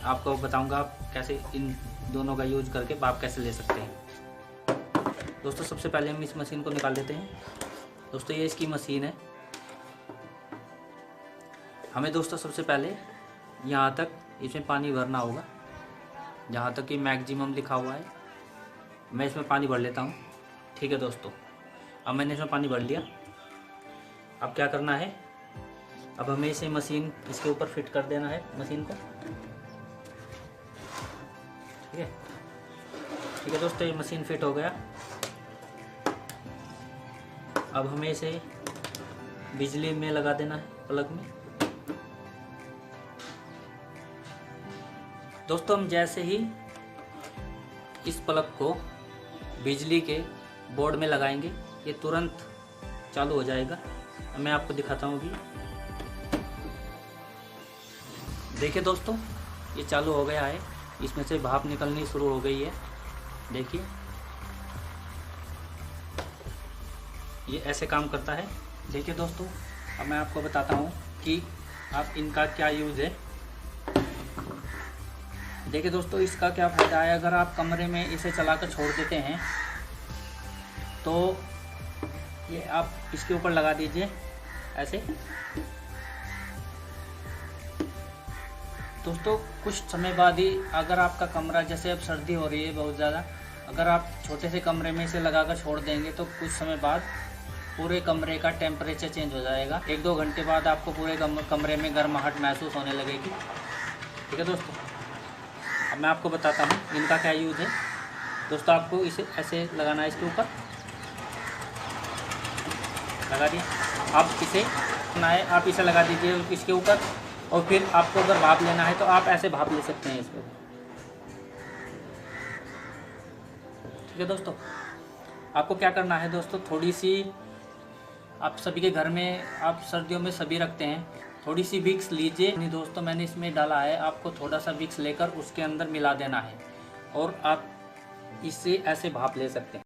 आपको बताऊंगा आप कैसे इन दोनों का यूज करके भाप कैसे ले सकते हैं। दोस्तों सबसे पहले हम इस मशीन को निकाल लेते हैं। दोस्तों ये इसकी मशीन है। हमें दोस्तों सबसे पहले यहाँ तक इसमें पानी भरना होगा, जहाँ तक कि मैक्सिमम लिखा हुआ है। मैं इसमें पानी भर लेता हूँ। ठीक है दोस्तों, अब मैंने इसमें पानी भर लिया। अब क्या करना है, अब हमें इसे मशीन इसके ऊपर फिट कर देना है मशीन को। ठीक है दोस्तों, ये मशीन फिट हो गया। अब हमें इसे बिजली में लगा देना है, प्लग में। दोस्तों हम जैसे ही इस प्लग को बिजली के बोर्ड में लगाएंगे, ये तुरंत चालू हो जाएगा। मैं आपको दिखाता हूँ अभी। देखिए दोस्तों, ये चालू हो गया है। इसमें से भाप निकलनी शुरू हो गई है। देखिए ये ऐसे काम करता है। देखिए दोस्तों, अब मैं आपको बताता हूँ कि आप इनका क्या यूज़ है। देखिए दोस्तों, इसका क्या फ़ायदा है। अगर आप कमरे में इसे चलाकर छोड़ देते हैं तो ये आप इसके ऊपर लगा दीजिए ऐसे। दोस्तों कुछ समय बाद ही, अगर आपका कमरा, जैसे अब सर्दी हो रही है बहुत ज़्यादा, अगर आप छोटे से कमरे में इसे लगाकर छोड़ देंगे तो कुछ समय बाद पूरे कमरे का टेम्परेचर चेंज हो जाएगा। 1-2 घंटे बाद आपको पूरे कमरे में गर्माहट महसूस होने लगेगी। ठीक है दोस्तों, अब मैं आपको बताता हूँ इनका क्या यूज़ है। दोस्तों आपको इसे ऐसे लगाना है, इसके ऊपर लगा दिए। आप इसे बनाए, आप इसे लगा दीजिए इसके ऊपर, और फिर आपको अगर भाप लेना है तो आप ऐसे भाप ले सकते हैं इस पर। ठीक है दोस्तों, आपको क्या करना है दोस्तों, थोड़ी सी, आप सभी के घर में आप सर्दियों में सभी रखते हैं, थोड़ी सी विक्स लीजिए। नहीं दोस्तों, मैंने इसमें डाला है, आपको थोड़ा सा विक्स लेकर उसके अंदर मिला देना है और आप इससे ऐसे भाप ले सकते हैं।